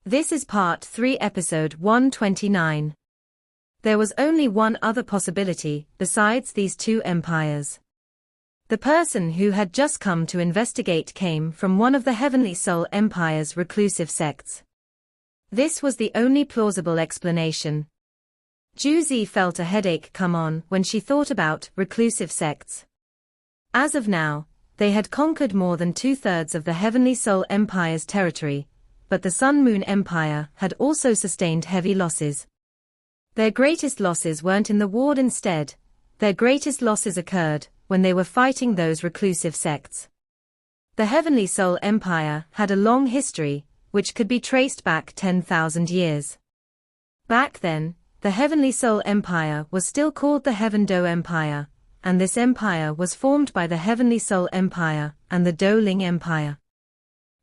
This is Part 3, Episode 129. There was only one other possibility besides these two empires. The person who had just come to investigate came from one of the Heavenly Soul Empire's reclusive sects. This was the only plausible explanation. Juzi felt a headache come on when she thought about reclusive sects. As of now, they had conquered more than 2/3 of the Heavenly Soul Empire's territory, but the Sun-Moon Empire had also sustained heavy losses. Their greatest losses weren't in the war instead, their greatest losses occurred when they were fighting those reclusive sects. The Heavenly Soul Empire had a long history, which could be traced back 10,000 years. Back then, the Heavenly Soul Empire was still called the Heaven Do Empire, and this empire was formed by the Heavenly Soul Empire and the Do Ling Empire.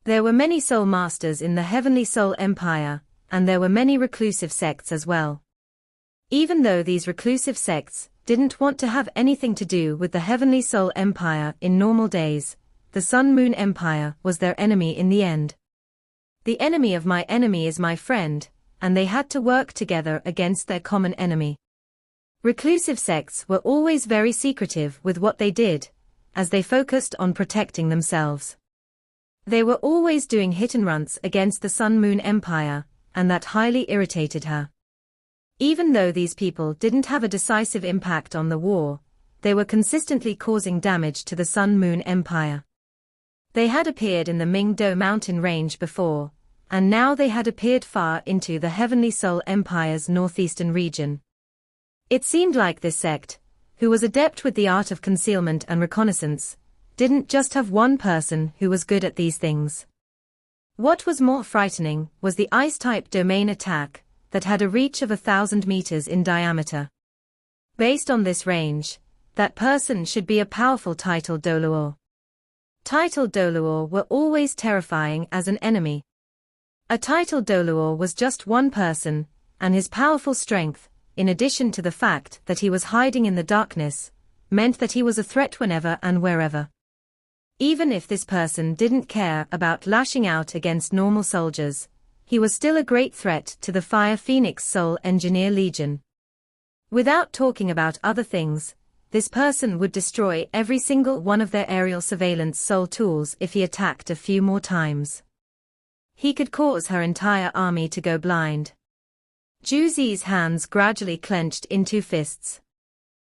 There were many soul masters in the Heavenly Soul Empire, and there were many reclusive sects as well. Even though these reclusive sects didn't want to have anything to do with the Heavenly Soul Empire in normal days, the Sun-Moon Empire was their enemy in the end. The enemy of my enemy is my friend, and they had to work together against their common enemy. Reclusive sects were always very secretive with what they did, as they focused on protecting themselves. They were always doing hit-and-runs against the Sun-Moon Empire, and that highly irritated her. Even though these people didn't have a decisive impact on the war, they were consistently causing damage to the Sun-Moon Empire. They had appeared in the Ming-Do mountain range before, and now they had appeared far into the Heavenly Soul Empire's northeastern region. It seemed like this sect, who was adept with the art of concealment and reconnaissance, didn't just have one person who was good at these things. What was more frightening was the ice-type domain attack that had a reach of 1,000 meters in diameter. Based on this range, that person should be a powerful titled Doluor. Titled Doluor were always terrifying as an enemy. A titled Doluor was just one person, and his powerful strength, in addition to the fact that he was hiding in the darkness, meant that he was a threat whenever and wherever. Even if this person didn't care about lashing out against normal soldiers, he was still a great threat to the Fire Phoenix Soul Engineer Legion. Without talking about other things, this person would destroy every single one of their aerial surveillance soul tools if he attacked a few more times. He could cause her entire army to go blind. Juzi's hands gradually clenched into fists.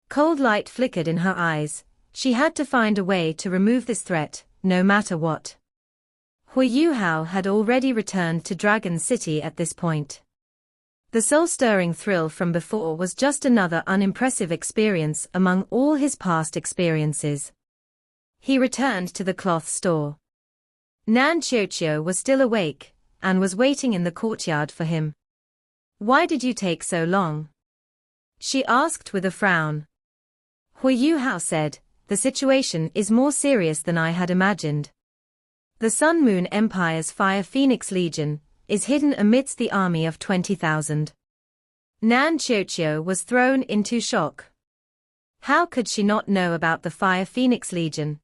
Cold light flickered in her eyes. She had to find a way to remove this threat, no matter what. Hui Yuhao had already returned to Dragon City at this point. The soul-stirring thrill from before was just another unimpressive experience among all his past experiences. He returned to the cloth store. Nan Qiuqiu was still awake, and was waiting in the courtyard for him. "Why did you take so long?" she asked with a frown. Hui Yuhao said, "The situation is more serious than I had imagined. The Sun-Moon Empire's Fire Phoenix Legion is hidden amidst the army of 20,000. Nan Qiuqiu was thrown into shock. How could she not know about the Fire Phoenix Legion?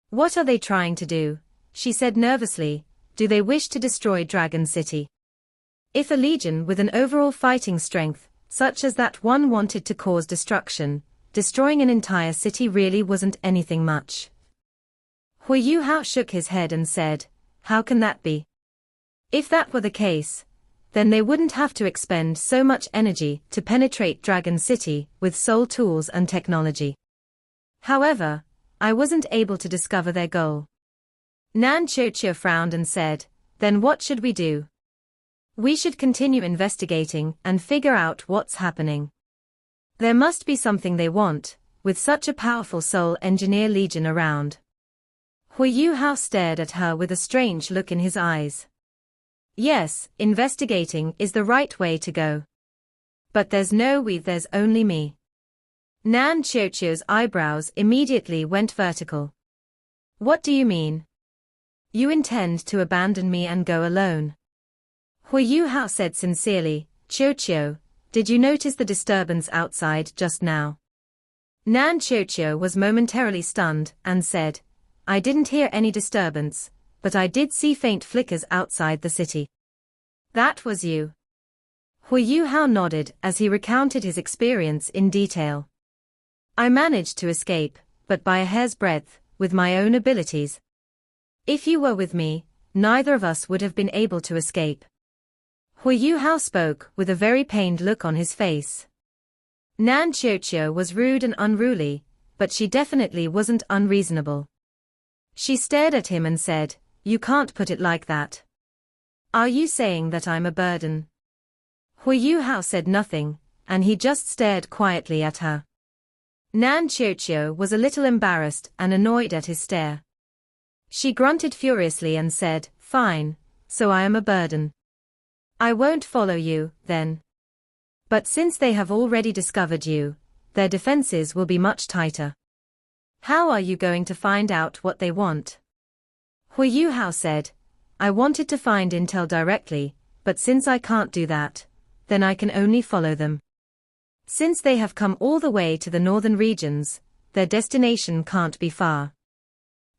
"What are they trying to do?" she said nervously. "Do they wish to destroy Dragon City?" If a legion with an overall fighting strength, such as that one wanted to cause destruction, destroying an entire city really wasn't anything much. Hui Yuhao shook his head and said, "How can that be? If that were the case, then they wouldn't have to expend so much energy to penetrate Dragon City with soul tools and technology. However, I wasn't able to discover their goal." Nan Qiuqiu frowned and said, "Then what should we do?" "We should continue investigating and figure out what's happening. There must be something they want, with such a powerful Soul Engineer Legion around." Hui Yuhao stared at her with a strange look in his eyes. "Yes, investigating is the right way to go. But there's no we, there's only me." Nan Qiuqiu's eyebrows immediately went vertical. "What do you mean? You intend to abandon me and go alone?" Hui Yuhao said sincerely, "Qiuqiu, did you notice the disturbance outside just now?" Nan Qiuqiu was momentarily stunned and said, "I didn't hear any disturbance, but I did see faint flickers outside the city." That was you. Hu Yuhao nodded as he recounted his experience in detail. I managed to escape, but by a hair's breadth, with my own abilities. If you were with me, neither of us would have been able to escape. Hu Yuhao spoke with a very pained look on his face. Nan Qiuqiu was rude and unruly, but she definitely wasn't unreasonable. She stared at him and said, "You can't put it like that. Are you saying that I'm a burden?" Hu Yuhao said nothing, and he just stared quietly at her. Nan Qiuqiu was a little embarrassed and annoyed at his stare. She grunted furiously and said, "Fine, so I am a burden. I won't follow you, then. But since they have already discovered you, their defenses will be much tighter. How are you going to find out what they want?" Hu Yuhao said, "I wanted to find intel directly, but since I can't do that, then I can only follow them. Since they have come all the way to the northern regions, their destination can't be far.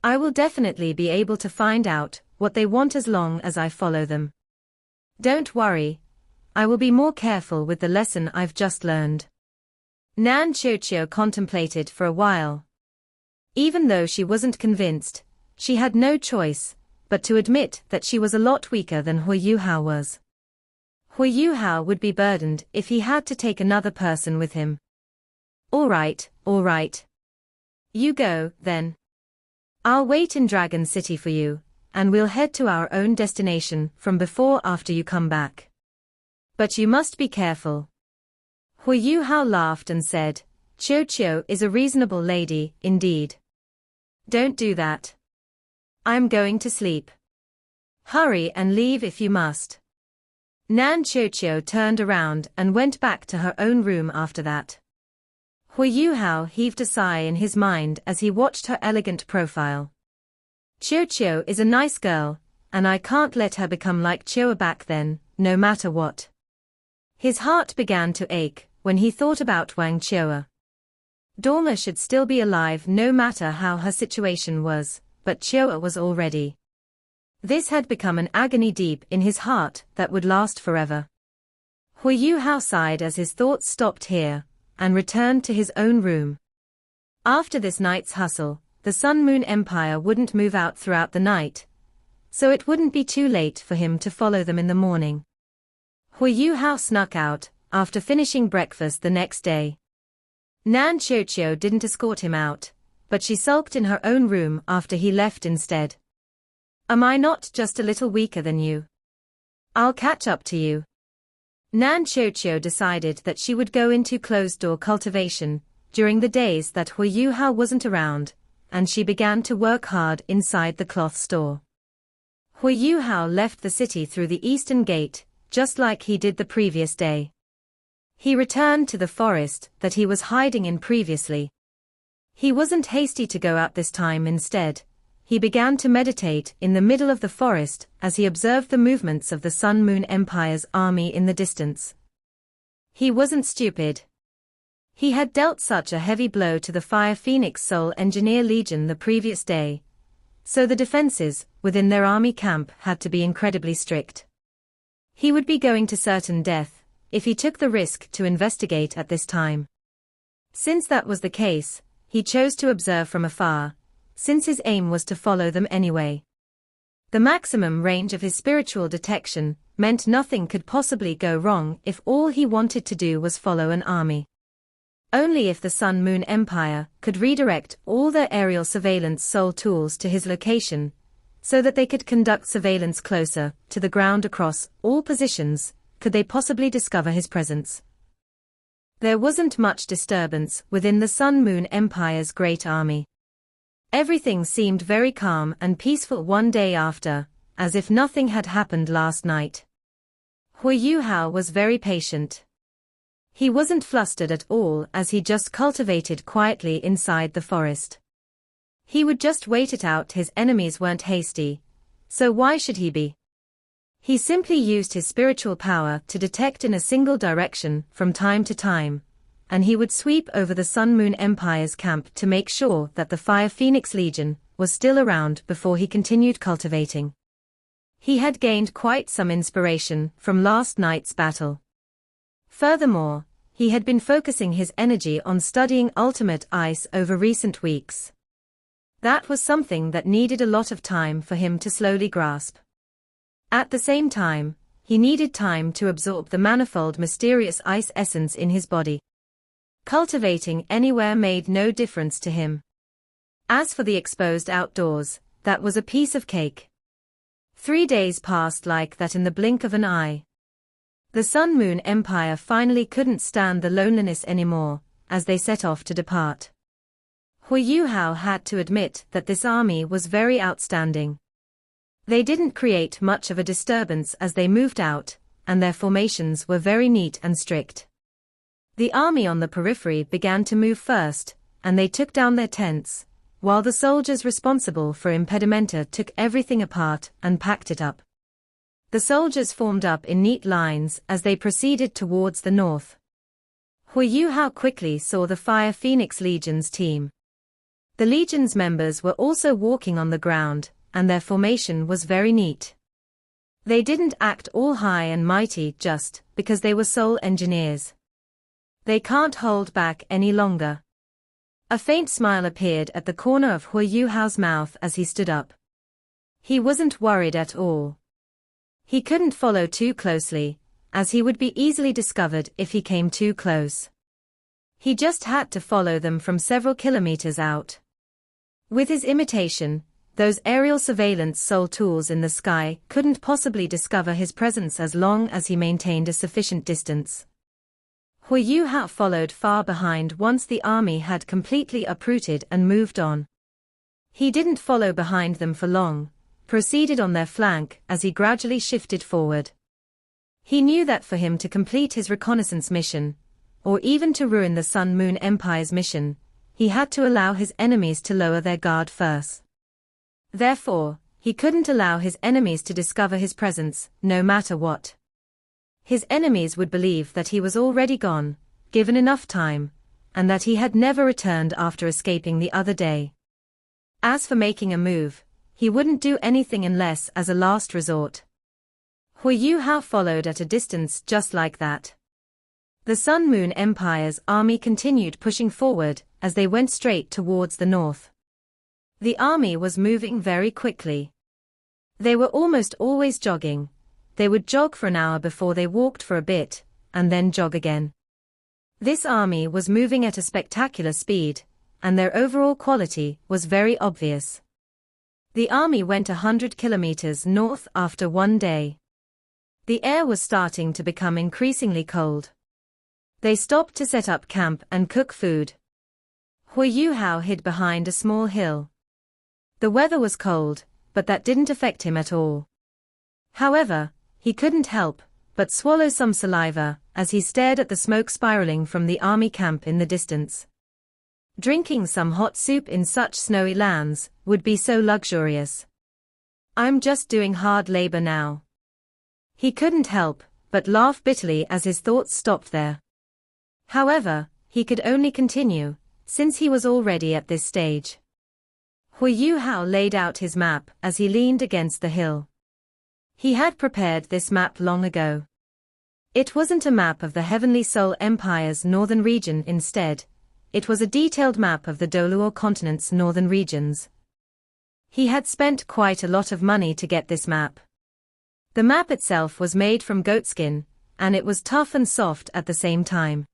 I will definitely be able to find out what they want as long as I follow them. Don't worry, I will be more careful with the lesson I've just learned." Nan Qiuqiu contemplated for a while. Even though she wasn't convinced, she had no choice but to admit that she was a lot weaker than Hu Yuhao was. Hu Yuhao would be burdened if he had to take another person with him. All right. You go, then. I'll wait in Dragon City for you, and we'll head to our own destination from before after you come back. But you must be careful." Hu Yuhao laughed and said, "Qiuqiu is a reasonable lady, indeed. Don't do that. I'm going to sleep. Hurry and leave if you must." Nan Qiuqiu turned around and went back to her own room after that. Hu Yuhao heaved a sigh in his mind as he watched her elegant profile. Qiuqiu is a nice girl, and I can't let her become like Qiuer back then, no matter what. His heart began to ache when he thought about Wang Qiuer. Dorma should still be alive no matter how her situation was, but Qiuer was already. This had become an agony deep in his heart that would last forever. Hu Yuhao sighed as his thoughts stopped here, and returned to his own room. After this night's hustle, the Sun Moon Empire wouldn't move out throughout the night, so it wouldn't be too late for him to follow them in the morning. Hu Yuhao snuck out after finishing breakfast the next day. Nan Qiuqiu didn't escort him out, but she sulked in her own room after he left instead. "Am I not just a little weaker than you? I'll catch up to you." Nan Qiuqiu decided that she would go into closed-door cultivation during the days that Hu Yuhao wasn't around, and she began to work hard inside the cloth store. Hu Yuhao left the city through the eastern gate, just like he did the previous day. He returned to the forest that he was hiding in previously. He wasn't hasty to go out this time. Instead, he began to meditate in the middle of the forest as he observed the movements of the Sun Moon Empire's army in the distance. He wasn't stupid. He had dealt such a heavy blow to the Fire Phoenix Soul Engineer Legion the previous day, so the defenses within their army camp had to be incredibly strict. He would be going to certain death if he took the risk to investigate at this time. Since that was the case, he chose to observe from afar, since his aim was to follow them anyway. The maximum range of his spiritual detection meant nothing could possibly go wrong if all he wanted to do was follow an army. Only if the Sun Moon Empire could redirect all their aerial surveillance soul tools to his location, so that they could conduct surveillance closer to the ground across all positions, could they possibly discover his presence. There wasn't much disturbance within the Sun Moon Empire's great army. Everything seemed very calm and peaceful one day after, as if nothing had happened last night. Hu Yuhao was very patient. He wasn't flustered at all as he just cultivated quietly inside the forest. He would just wait it out. His enemies weren't hasty, so why should he be? He simply used his spiritual power to detect in a single direction from time to time, and he would sweep over the Sun Moon Empire's camp to make sure that the Fire Phoenix Legion was still around before he continued cultivating. He had gained quite some inspiration from last night's battle. Furthermore, he had been focusing his energy on studying ultimate ice over recent weeks. That was something that needed a lot of time for him to slowly grasp. At the same time, he needed time to absorb the manifold mysterious ice essence in his body. Cultivating anywhere made no difference to him. As for the exposed outdoors, that was a piece of cake. 3 days passed like that in the blink of an eye. The Sun-Moon Empire finally couldn't stand the loneliness anymore, as they set off to depart. Hu Yuhao had to admit that this army was very outstanding. They didn't create much of a disturbance as they moved out, and their formations were very neat and strict. The army on the periphery began to move first, and they took down their tents, while the soldiers responsible for impedimenta took everything apart and packed it up. The soldiers formed up in neat lines as they proceeded towards the north. Hu Yuhao quickly saw the Fire Phoenix Legion's team. The Legion's members were also walking on the ground, and their formation was very neat. They didn't act all high and mighty just because they were soul engineers. They can't hold back any longer. A faint smile appeared at the corner of Hu Yuhao's mouth as he stood up. He wasn't worried at all. He couldn't follow too closely, as he would be easily discovered if he came too close. He just had to follow them from several kilometers out. With his imitation, those aerial surveillance soul tools in the sky couldn't possibly discover his presence as long as he maintained a sufficient distance. Hu Yuhao followed far behind once the army had completely uprooted and moved on. He didn't follow behind them for long, proceeded on their flank as he gradually shifted forward. He knew that for him to complete his reconnaissance mission, or even to ruin the Sun-Moon Empire's mission, he had to allow his enemies to lower their guard first. Therefore, he couldn't allow his enemies to discover his presence, no matter what. His enemies would believe that he was already gone, given enough time, and that he had never returned after escaping the other day. As for making a move, he wouldn't do anything unless as a last resort. Hu Yuhao followed at a distance just like that. The Sun-Moon Empire's army continued pushing forward as they went straight towards the north. The army was moving very quickly. They were almost always jogging. They would jog for an hour before they walked for a bit, and then jog again. This army was moving at a spectacular speed, and their overall quality was very obvious. The army went 100 kilometers north after one day. The air was starting to become increasingly cold. They stopped to set up camp and cook food. Hu Yuhao hid behind a small hill. The weather was cold, but that didn't affect him at all. However, he couldn't help but swallow some saliva as he stared at the smoke spiraling from the army camp in the distance. Drinking some hot soup in such snowy lands would be so luxurious. I'm just doing hard labor now. He couldn't help but laugh bitterly as his thoughts stopped there. However, he could only continue, since he was already at this stage. Hu Yuhao laid out his map as he leaned against the hill. He had prepared this map long ago. It wasn't a map of the Heavenly Soul Empire's northern region instead, it was a detailed map of the Doluo continent's northern regions. He had spent quite a lot of money to get this map. The map itself was made from goatskin, and it was tough and soft at the same time.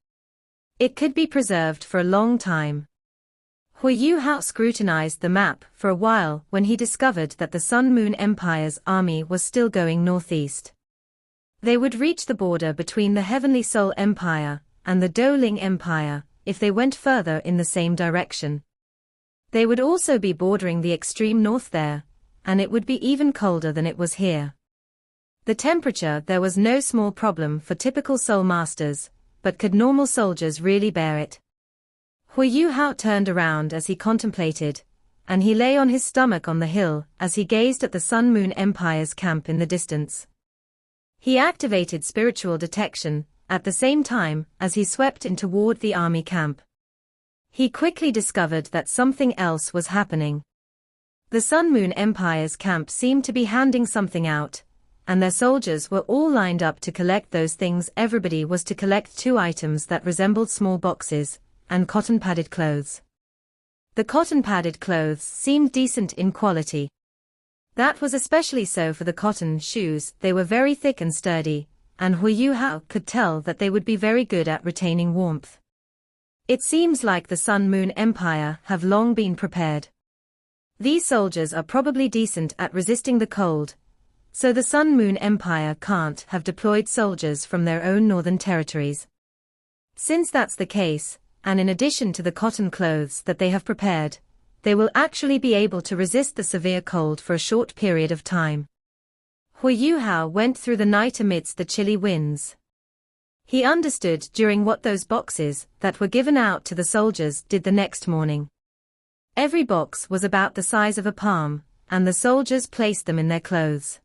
It could be preserved for a long time. Hu Yuhao scrutinized the map for a while when he discovered that the Sun-Moon Empire's army was still going northeast. They would reach the border between the Heavenly Soul Empire and the Doling Empire if they went further in the same direction. They would also be bordering the extreme north there, and it would be even colder than it was here. The temperature there was no small problem for typical Soul Masters, but could normal soldiers really bear it? Hu Yuhao turned around as he contemplated, and he lay on his stomach on the hill as he gazed at the Sun-Moon Empire's camp in the distance. He activated spiritual detection, at the same time as he swept in toward the army camp. He quickly discovered that something else was happening. The Sun Moon Empire's camp seemed to be handing something out, and their soldiers were all lined up to collect those things. Everybody was to collect 2 items that resembled small boxes, and cotton-padded clothes. The cotton-padded clothes seemed decent in quality. That was especially so for the cotton shoes. They were very thick and sturdy, and Hu Yuhao could tell that they would be very good at retaining warmth. It seems like the Sun Moon Empire have long been prepared. These soldiers are probably decent at resisting the cold, so the Sun Moon Empire can't have deployed soldiers from their own northern territories. Since that's the case, and in addition to the cotton clothes that they have prepared, they will actually be able to resist the severe cold for a short period of time. Hu Yuhao went through the night amidst the chilly winds. He understood during what those boxes that were given out to the soldiers did the next morning. Every box was about the size of a palm, and the soldiers placed them in their clothes.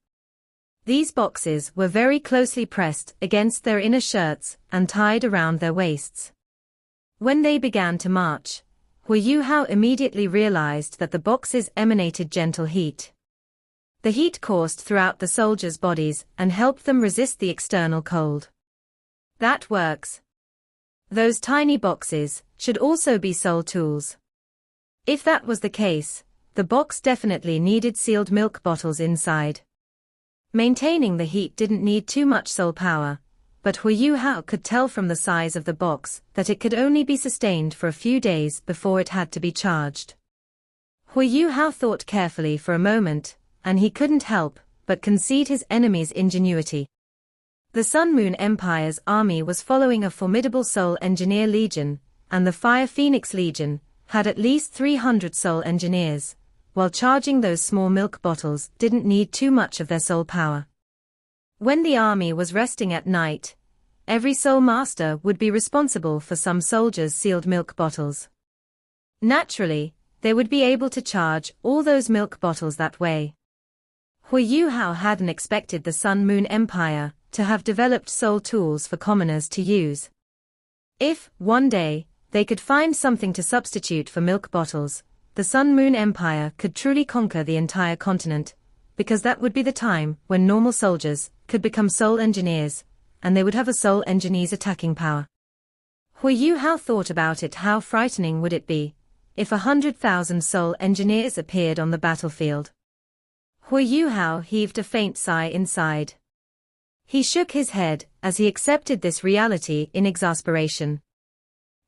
These boxes were very closely pressed against their inner shirts and tied around their waists. When they began to march, Hu Yuhao immediately realized that the boxes emanated gentle heat. The heat coursed throughout the soldiers' bodies and helped them resist the external cold. That works. Those tiny boxes should also be soul tools. If that was the case, the box definitely needed sealed milk bottles inside. Maintaining the heat didn't need too much soul power, but Hu Yuhao could tell from the size of the box that it could only be sustained for a few days before it had to be charged. Hu Yuhao thought carefully for a moment, and he couldn't help but concede his enemy's ingenuity. The Sun Moon Empire's army was following a formidable Soul Engineer Legion, and the Fire Phoenix Legion had at least 300 Soul Engineers, while charging those small milk bottles didn't need too much of their soul power. When the army was resting at night, every Soul Master would be responsible for some soldiers' sealed milk bottles. Naturally, they would be able to charge all those milk bottles that way. Hu Yuhao hadn't expected the Sun Moon Empire to have developed soul tools for commoners to use. If, one day, they could find something to substitute for milk bottles, the Sun Moon Empire could truly conquer the entire continent, because that would be the time when normal soldiers could become soul engineers, and they would have a soul engineer's attacking power. Hu Yuhao thought about it. How frightening would it be if 100,000 soul engineers appeared on the battlefield? Hu Yuhao heaved a faint sigh inside. He shook his head as he accepted this reality in exasperation.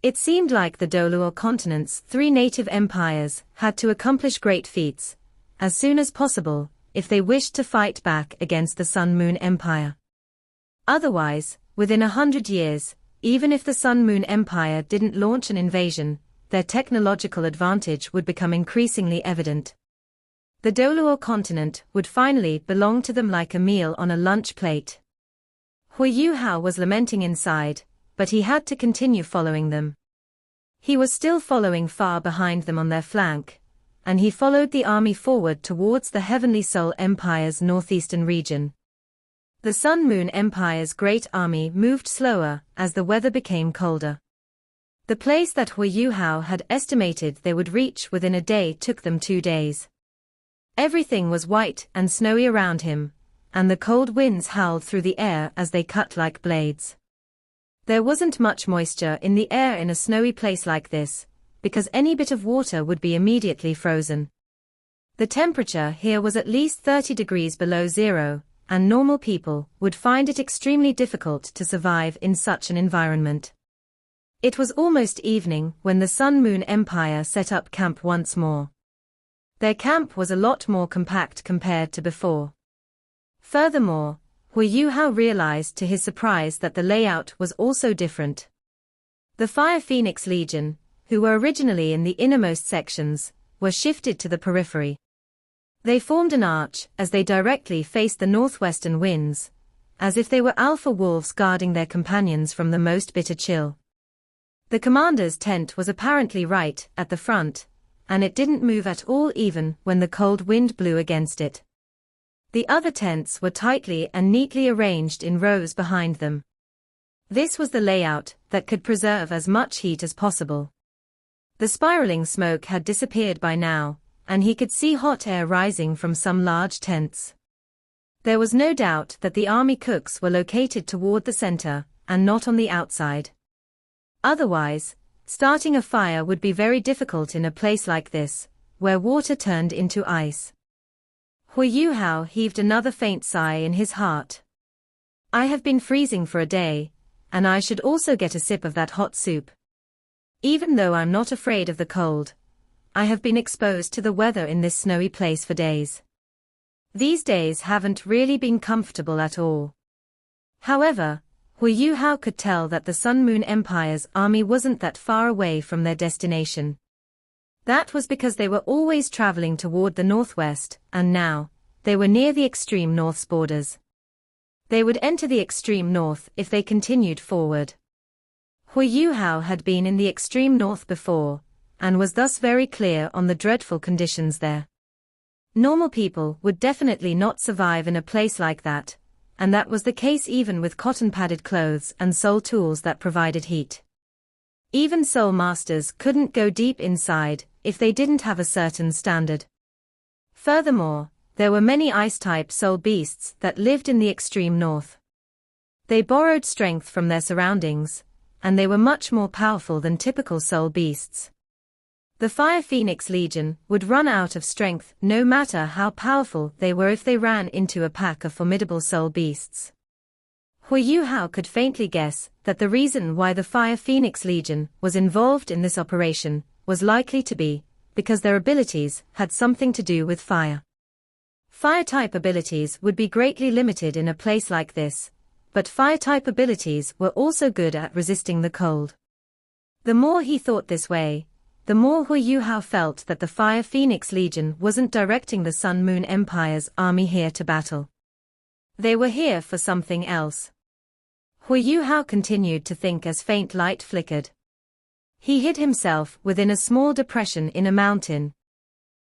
It seemed like the Doluo continent's 3 native empires had to accomplish great feats, as soon as possible, if they wished to fight back against the Sun Moon Empire. Otherwise, within 100 years, even if the Sun Moon Empire didn't launch an invasion, their technological advantage would become increasingly evident. The Doluo continent would finally belong to them like a meal on a lunch plate. Hu Yuhao was lamenting inside, but he had to continue following them. He was still following far behind them on their flank, and he followed the army forward towards the Heavenly Soul Empire's northeastern region. The Sun Moon Empire's great army moved slower as the weather became colder. The place that Hu Yuhao had estimated they would reach within a day took them 2 days. Everything was white and snowy around him, and the cold winds howled through the air as they cut like blades. There wasn't much moisture in the air in a snowy place like this, because any bit of water would be immediately frozen. The temperature here was at least 30 degrees below zero, and normal people would find it extremely difficult to survive in such an environment. It was almost evening when the Sun Moon Empire set up camp once more. Their camp was a lot more compact compared to before. Furthermore, Hu Yuhao realized to his surprise that the layout was also different. The Fire Phoenix Legion, who were originally in the innermost sections, were shifted to the periphery. They formed an arch as they directly faced the northwestern winds, as if they were alpha wolves guarding their companions from the most bitter chill. The commander's tent was apparently right at the front, and it didn't move at all even when the cold wind blew against it. The other tents were tightly and neatly arranged in rows behind them. This was the layout that could preserve as much heat as possible. The spiraling smoke had disappeared by now, and he could see hot air rising from some large tents. There was no doubt that the army cooks were located toward the center, and not on the outside. Otherwise, starting a fire would be very difficult in a place like this, where water turned into ice. Hui Yuhao heaved another faint sigh in his heart. I have been freezing for a day, and I should also get a sip of that hot soup. Even though I'm not afraid of the cold, I have been exposed to the weather in this snowy place for days. These days haven't really been comfortable at all. However, Hui Yuhao could tell that the Sun Moon Empire's army wasn't that far away from their destination. That was because they were always traveling toward the northwest, and now, they were near the extreme north's borders. They would enter the extreme north if they continued forward. Hui Yuhao had been in the extreme north before, and was thus very clear on the dreadful conditions there. Normal people would definitely not survive in a place like that, and that was the case even with cotton-padded clothes and soul tools that provided heat. Even soul masters couldn't go deep inside if they didn't have a certain standard. Furthermore, there were many ice-type soul beasts that lived in the extreme north. They borrowed strength from their surroundings, and they were much more powerful than typical soul beasts. The Fire Phoenix Legion would run out of strength no matter how powerful they were if they ran into a pack of formidable soul beasts. Hui Yuhao could faintly guess that the reason why the Fire Phoenix Legion was involved in this operation was likely to be because their abilities had something to do with fire. Fire-type abilities would be greatly limited in a place like this, but fire-type abilities were also good at resisting the cold. The more he thought this way, the more Hui Yuhao felt that the Fire Phoenix Legion wasn't directing the Sun Moon Empire's army here to battle. They were here for something else. Hui Yuhao continued to think as faint light flickered. He hid himself within a small depression in a mountain.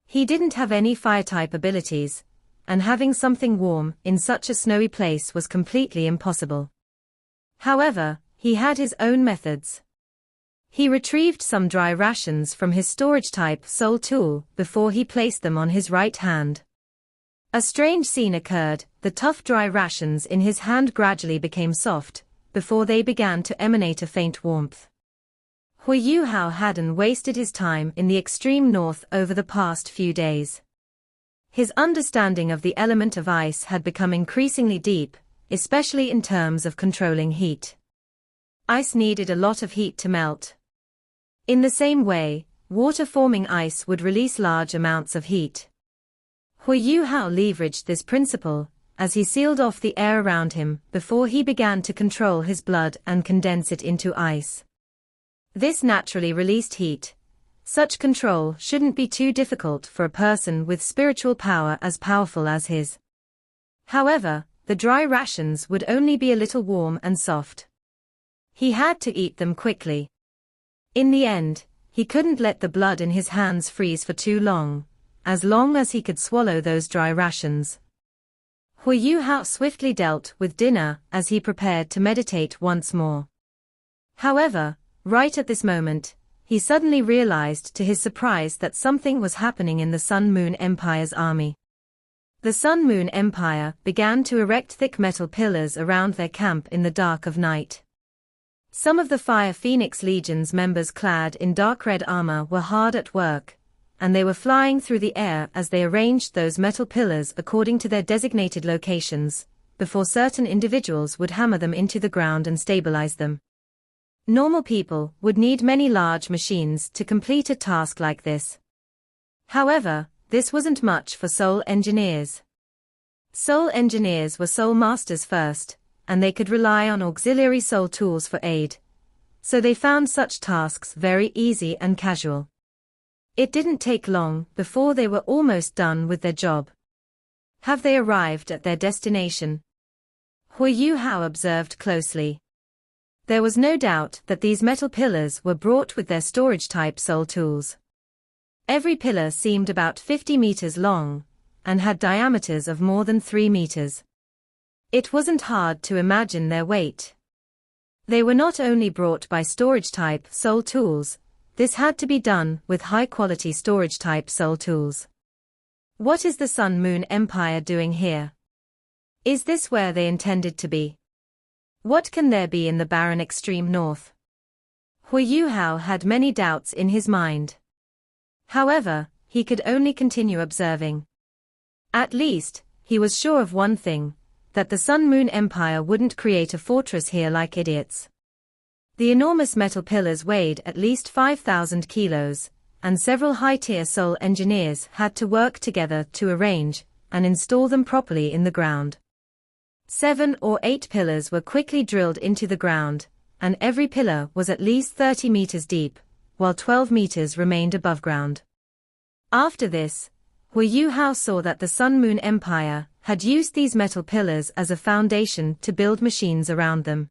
He didn't have any fire-type abilities, and having something warm in such a snowy place was completely impossible. However, he had his own methods. He retrieved some dry rations from his storage-type soul tool before he placed them on his right hand. A strange scene occurred. The tough dry rations in his hand gradually became soft, before they began to emanate a faint warmth. Hui Yuhao hadn't wasted his time in the extreme north over the past few days. His understanding of the element of ice had become increasingly deep, especially in terms of controlling heat. Ice needed a lot of heat to melt. In the same way, water-forming ice would release large amounts of heat. Hui Yuhao leveraged this principle as he sealed off the air around him before he began to control his blood and condense it into ice. This naturally released heat. Such control shouldn't be too difficult for a person with spiritual power as powerful as his. However, the dry rations would only be a little warm and soft. He had to eat them quickly. In the end, he couldn't let the blood in his hands freeze for too long as he could swallow those dry rations. Hui Yuhao swiftly dealt with dinner as he prepared to meditate once more. However, right at this moment, he suddenly realized to his surprise that something was happening in the Sun Moon Empire's army. The Sun Moon Empire began to erect thick metal pillars around their camp in the dark of night. Some of the Fire Phoenix Legion's members clad in dark red armor were hard at work, and they were flying through the air as they arranged those metal pillars according to their designated locations, before certain individuals would hammer them into the ground and stabilize them. Normal people would need many large machines to complete a task like this. However, this wasn't much for soul engineers. Soul engineers were soul masters first, and they could rely on auxiliary soul tools for aid. So they found such tasks very easy and casual. It didn't take long before they were almost done with their job. Have they arrived at their destination? Hui Yuhao observed closely. There was no doubt that these metal pillars were brought with their storage-type soul tools. Every pillar seemed about 50 meters long, and had diameters of more than 3 meters. It wasn't hard to imagine their weight. They were not only brought by storage-type soul tools, this had to be done with high-quality storage-type soul tools. What is the Sun-Moon Empire doing here? Is this where they intended to be? What can there be in the barren extreme north? Hu Yuhao had many doubts in his mind. However, he could only continue observing. At least, he was sure of one thing, that the Sun-Moon Empire wouldn't create a fortress here like idiots. The enormous metal pillars weighed at least 5,000 kilos, and several high-tier Seoul engineers had to work together to arrange and install them properly in the ground. 7 or 8 pillars were quickly drilled into the ground, and every pillar was at least 30 meters deep, while 12 meters remained above ground. After this, Hu Yuhao saw that the Sun-Moon Empire had used these metal pillars as a foundation to build machines around them.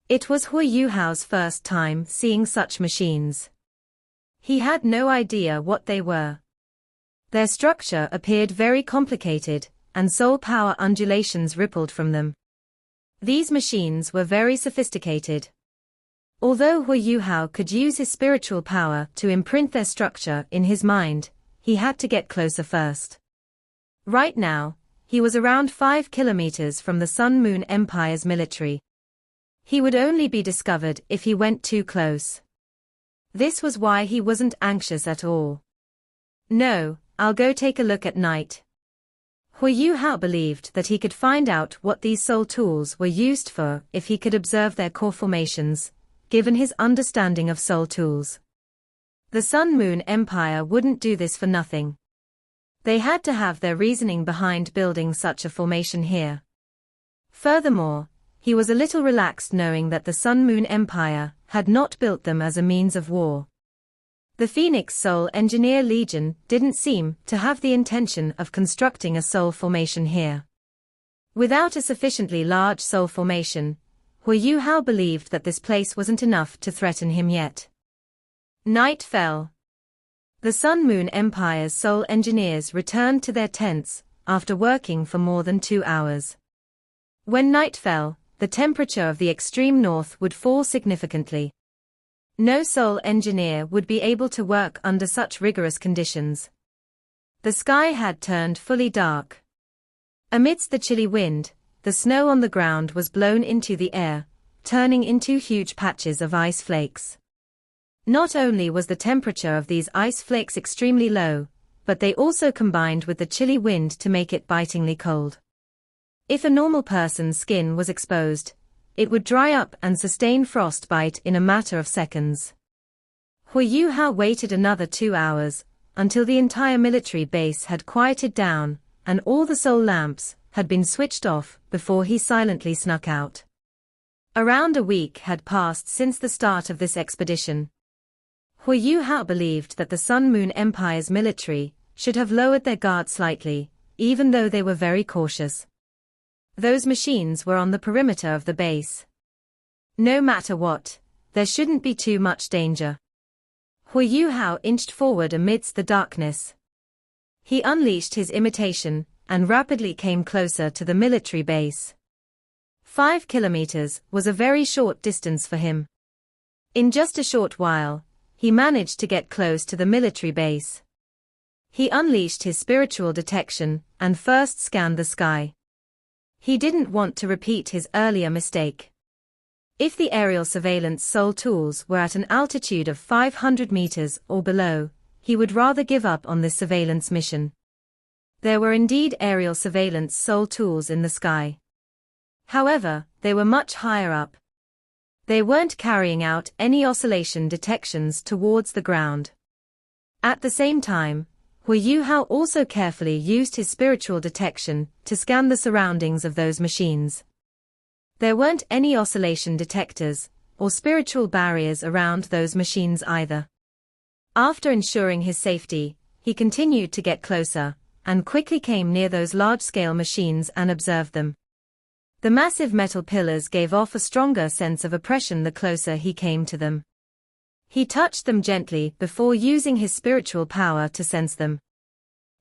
It was Hu Yuhao's first time seeing such machines. He had no idea what they were. Their structure appeared very complicated, and soul power undulations rippled from them. These machines were very sophisticated. Although Hu Yuhao could use his spiritual power to imprint their structure in his mind, he had to get closer first. Right now, he was around 5 kilometers from the Sun-Moon Empire's military. He would only be discovered if he went too close. This was why he wasn't anxious at all. No, I'll go take a look at night. Hu Yuhao believed that he could find out what these soul tools were used for if he could observe their core formations, given his understanding of soul tools. The Sun-Moon Empire wouldn't do this for nothing. They had to have their reasoning behind building such a formation here. Furthermore, he was a little relaxed knowing that the Sun-Moon Empire had not built them as a means of war. The Phoenix Soul Engineer Legion didn't seem to have the intention of constructing a soul formation here. Without a sufficiently large soul formation, Hu Yuhao believed that this place wasn't enough to threaten him yet. Night fell. The Sun-Moon Empire's soul engineers returned to their tents after working for more than 2 hours. When night fell, the temperature of the extreme north would fall significantly. No soul engineer would be able to work under such rigorous conditions. The sky had turned fully dark. Amidst the chilly wind, the snow on the ground was blown into the air, turning into huge patches of ice flakes. Not only was the temperature of these ice flakes extremely low, but they also combined with the chilly wind to make it bitingly cold. If a normal person's skin was exposed, it would dry up and sustain frostbite in a matter of seconds. Hu Yuhao waited another 2 hours, until the entire military base had quieted down, and all the soul lamps had been switched off before he silently snuck out. Around a week had passed since the start of this expedition. Hu Yuhao believed that the Sun-Moon Empire's military should have lowered their guard slightly, even though they were very cautious. Those machines were on the perimeter of the base. No matter what, there shouldn't be too much danger. Hu Yuhao inched forward amidst the darkness. He unleashed his imitation and rapidly came closer to the military base. 5 kilometers was a very short distance for him. In just a short while, he managed to get close to the military base. He unleashed his spiritual detection and first scanned the sky. He didn't want to repeat his earlier mistake. If the aerial surveillance soul tools were at an altitude of 500 meters or below, he would rather give up on this surveillance mission. There were indeed aerial surveillance soul tools in the sky. However, they were much higher up. They weren't carrying out any oscillation detections towards the ground. At the same time, Hu Yuhao also carefully used his spiritual detection to scan the surroundings of those machines. There weren't any oscillation detectors or spiritual barriers around those machines either. After ensuring his safety, he continued to get closer, and quickly came near those large-scale machines and observed them. The massive metal pillars gave off a stronger sense of oppression the closer he came to them. He touched them gently before using his spiritual power to sense them.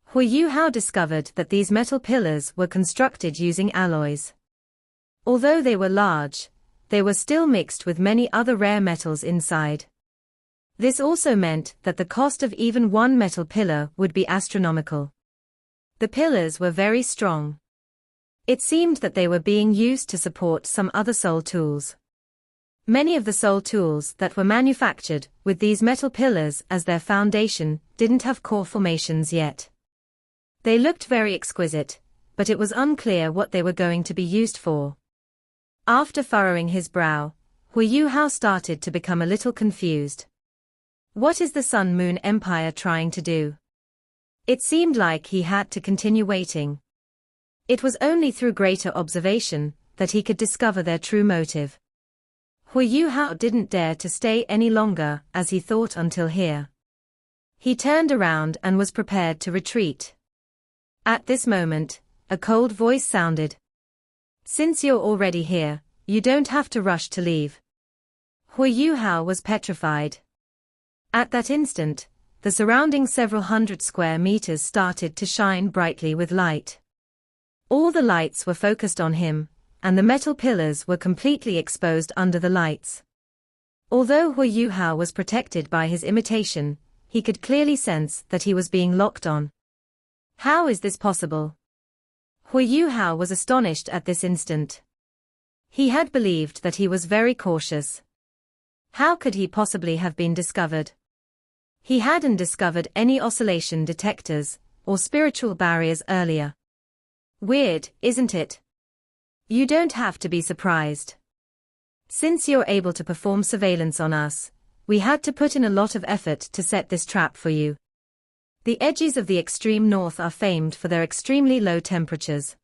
Hu Yuhao discovered that these metal pillars were constructed using alloys. Although they were large, they were still mixed with many other rare metals inside. This also meant that the cost of even one metal pillar would be astronomical. The pillars were very strong. It seemed that they were being used to support some other soul tools. Many of the soul tools that were manufactured with these metal pillars as their foundation didn't have core formations yet. They looked very exquisite, but it was unclear what they were going to be used for. After furrowing his brow, Hu Yuhao started to become a little confused. What is the Sun Moon Empire trying to do? It seemed like he had to continue waiting. It was only through greater observation that he could discover their true motive. Hu Yuhao didn't dare to stay any longer as he thought until here. He turned around and was prepared to retreat. At this moment, a cold voice sounded. Since you're already here, you don't have to rush to leave. Hu Yuhao was petrified. At that instant, the surrounding several hundred square meters started to shine brightly with light. All the lights were focused on him, and the metal pillars were completely exposed under the lights. Although Hu Yuhao was protected by his imitation, he could clearly sense that he was being locked on. How is this possible? Hu Yuhao was astonished at this instant. He had believed that he was very cautious. How could he possibly have been discovered? He hadn't discovered any oscillation detectors or spiritual barriers earlier. Weird, isn't it? You don't have to be surprised. Since you're able to perform surveillance on us, we had to put in a lot of effort to set this trap for you. The edges of the extreme north are famed for their extremely low temperatures.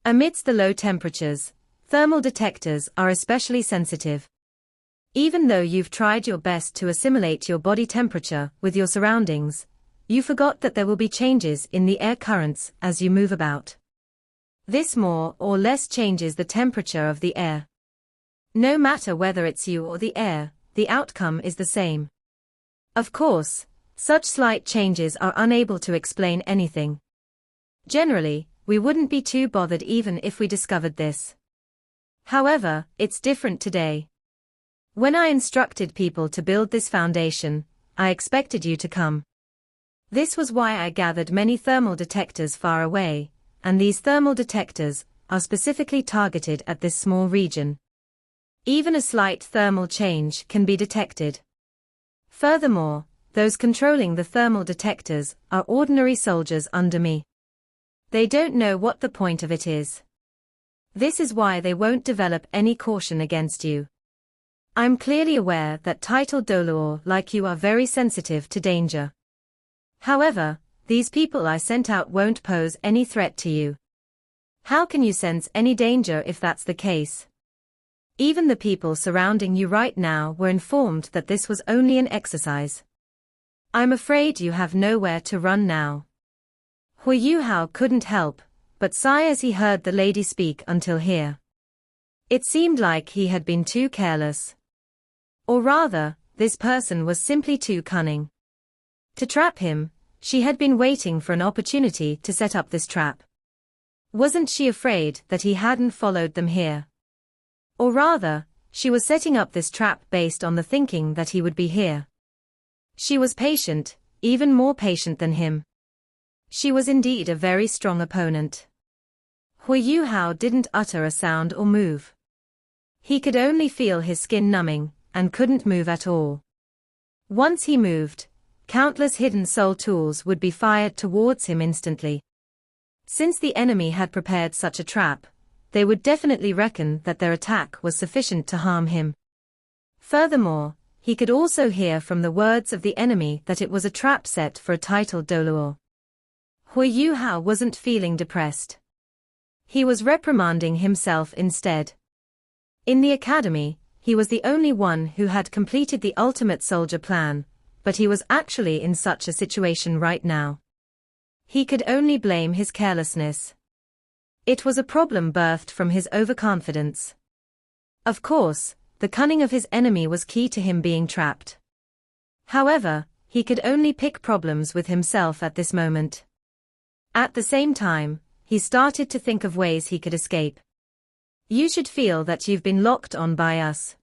Amidst the low temperatures, thermal detectors are especially sensitive. Even though you've tried your best to assimilate your body temperature with your surroundings, you forgot that there will be changes in the air currents as you move about. This more or less changes the temperature of the air. No matter whether it's you or the air, the outcome is the same. Of course, such slight changes are unable to explain anything. Generally, we wouldn't be too bothered even if we discovered this. However, it's different today. When I instructed people to build this foundation, I expected you to come. This was why I gathered many thermal detectors far away, and these thermal detectors are specifically targeted at this small region. Even a slight thermal change can be detected. Furthermore, those controlling the thermal detectors are ordinary soldiers under me. They don't know what the point of it is. This is why they won't develop any caution against you. I'm clearly aware that titled Doluor like you are very sensitive to danger. However, these people I sent out won't pose any threat to you. How can you sense any danger if that's the case? Even the people surrounding you right now were informed that this was only an exercise. I'm afraid you have nowhere to run now. Hu Yuhao couldn't help but sigh as he heard the lady speak until here. It seemed like he had been too careless. Or rather, this person was simply too cunning. To trap him, she had been waiting for an opportunity to set up this trap. Wasn't she afraid that he hadn't followed them here? Or rather, she was setting up this trap based on the thinking that he would be here. She was patient, even more patient than him. She was indeed a very strong opponent. Hu Yuhao didn't utter a sound or move. He could only feel his skin numbing, and couldn't move at all. Once he moved, countless hidden soul tools would be fired towards him instantly. Since the enemy had prepared such a trap, they would definitely reckon that their attack was sufficient to harm him. Furthermore, he could also hear from the words of the enemy that it was a trap set for a titled Doluor. Hu Yuhao wasn't feeling depressed. He was reprimanding himself instead. In the academy, he was the only one who had completed the ultimate soldier plan, but he was actually in such a situation right now. He could only blame his carelessness. It was a problem birthed from his overconfidence. Of course, the cunning of his enemy was key to him being trapped. However, he could only pick problems with himself at this moment. At the same time, he started to think of ways he could escape. You should feel that you've been locked on by us.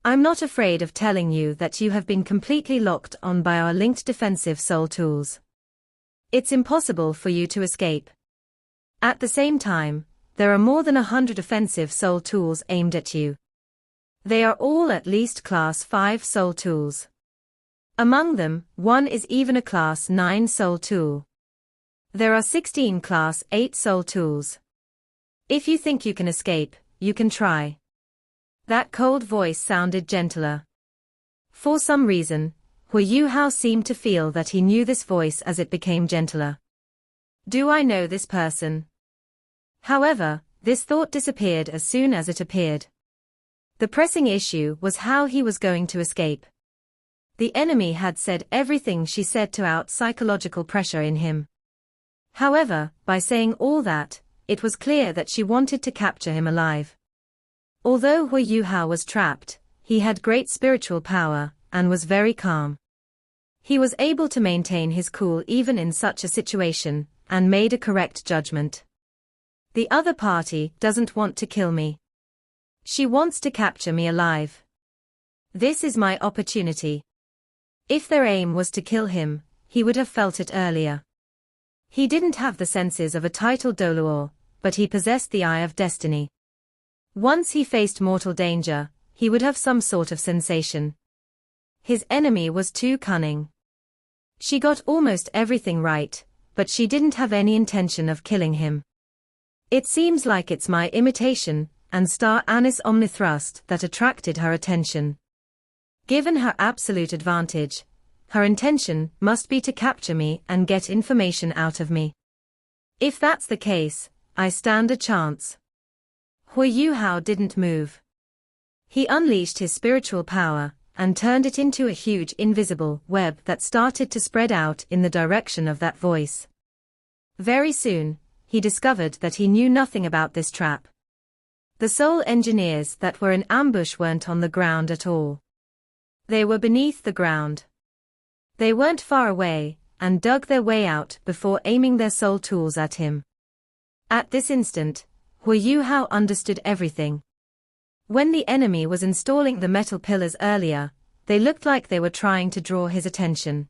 I'm not afraid of telling you that you have been completely locked on by our linked defensive soul tools. It's impossible for you to escape. At the same time, there are more than 100 offensive soul tools aimed at you. They are all at least Class 5 soul tools. Among them, one is even a Class 9 soul tool. There are 16 Class 8 soul tools. If you think you can escape, you can try. That cold voice sounded gentler. For some reason, Hu Yuhao seemed to feel that he knew this voice as it became gentler. Do I know this person? However, this thought disappeared as soon as it appeared. The pressing issue was how he was going to escape. The enemy had said everything she said to out psychological pressure in him. However, by saying all that, it was clear that she wanted to capture him alive. Although Hu Yuhao was trapped, he had great spiritual power, and was very calm. He was able to maintain his cool even in such a situation, and made a correct judgment. The other party doesn't want to kill me. She wants to capture me alive. This is my opportunity. If their aim was to kill him, he would have felt it earlier. He didn't have the senses of a titled Doluor, but he possessed the eye of destiny. Once he faced mortal danger, he would have some sort of sensation. His enemy was too cunning. She got almost everything right, but she didn't have any intention of killing him. It seems like it's my imitation, and star anise omnithrust that attracted her attention. Given her absolute advantage, her intention must be to capture me and get information out of me. If that's the case, I stand a chance. Hu Yuhao didn't move. He unleashed his spiritual power, and turned it into a huge invisible web that started to spread out in the direction of that voice. Very soon, he discovered that he knew nothing about this trap. The soul engineers that were in ambush weren't on the ground at all. They were beneath the ground. They weren't far away, and dug their way out before aiming their soul tools at him. At this instant, Hu Yuhao understood everything. When the enemy was installing the metal pillars earlier, they looked like they were trying to draw his attention.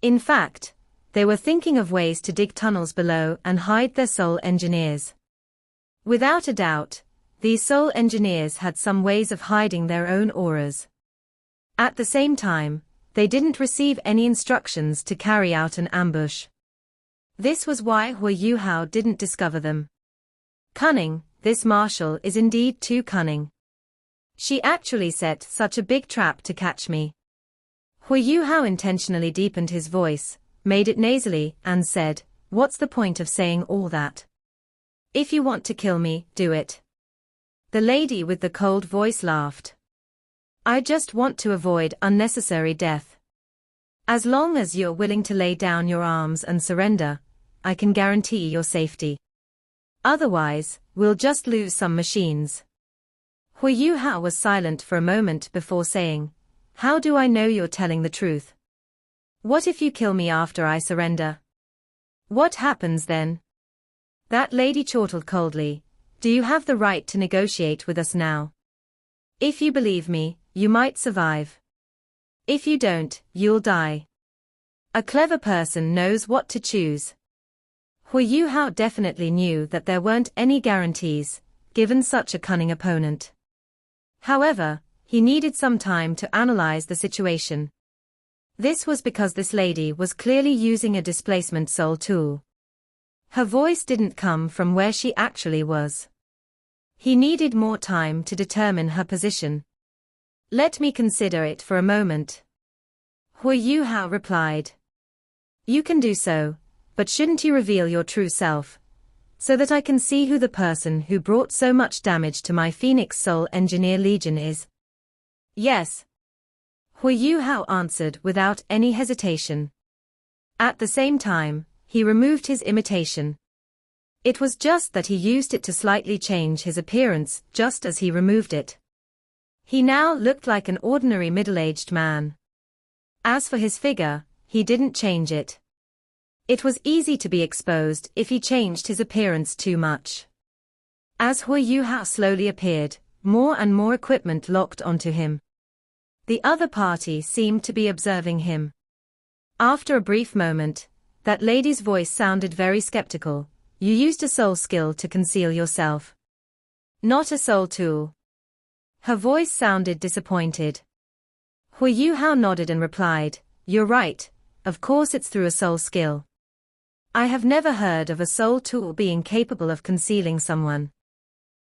In fact, they were thinking of ways to dig tunnels below and hide their soul engineers. Without a doubt, these soul engineers had some ways of hiding their own auras. At the same time, they didn't receive any instructions to carry out an ambush. This was why Hu Yuhao didn't discover them. Cunning, this marshal is indeed too cunning. She actually set such a big trap to catch me. Hu Yuhao intentionally deepened his voice, made it nasally, and said, "What's the point of saying all that? If you want to kill me, do it." The lady with the cold voice laughed. "I just want to avoid unnecessary death. As long as you're willing to lay down your arms and surrender, I can guarantee your safety. Otherwise, we'll just lose some machines." Hu Yuhao was silent for a moment before saying, "How do I know you're telling the truth? What if you kill me after I surrender? What happens then?" That lady chortled coldly, "Do you have the right to negotiate with us now? If you believe me, you might survive. If you don't, you'll die. A clever person knows what to choose." Hu Yuhao definitely knew that there weren't any guarantees, given such a cunning opponent. However, he needed some time to analyze the situation. This was because this lady was clearly using a displacement soul tool. Her voice didn't come from where she actually was. He needed more time to determine her position. "Let me consider it for a moment." Hu Yuhao replied. "You can do so, but shouldn't you reveal your true self, so that I can see who the person who brought so much damage to my Phoenix Soul Engineer Legion is?" "Yes," Hu Yuhao answered without any hesitation. At the same time, he removed his imitation. It was just that he used it to slightly change his appearance just as he removed it. He now looked like an ordinary middle-aged man. As for his figure, he didn't change it. It was easy to be exposed if he changed his appearance too much. As Hu Yuhao slowly appeared, more and more equipment locked onto him. The other party seemed to be observing him. After a brief moment, that lady's voice sounded very skeptical. You used a soul skill to conceal yourself. Not a soul tool. Her voice sounded disappointed. Hui Yuhao nodded and replied, "You're right, of course it's through a soul skill. I have never heard of a soul tool being capable of concealing someone."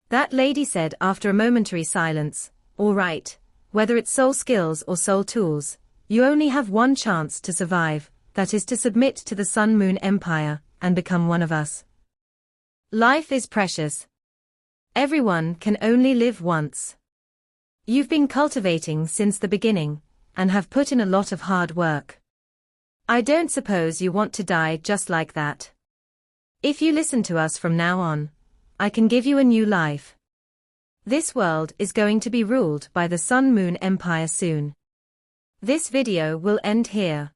That lady said after a momentary silence, "All right, whether it's soul skills or soul tools, you only have one chance to survive, that is to submit to the Sun Moon Empire, and become one of us. Life is precious. Everyone can only live once. You've been cultivating since the beginning, and have put in a lot of hard work. I don't suppose you want to die just like that. If you listen to us from now on, I can give you a new life. This world is going to be ruled by the Sun Moon Empire soon. This video will end here.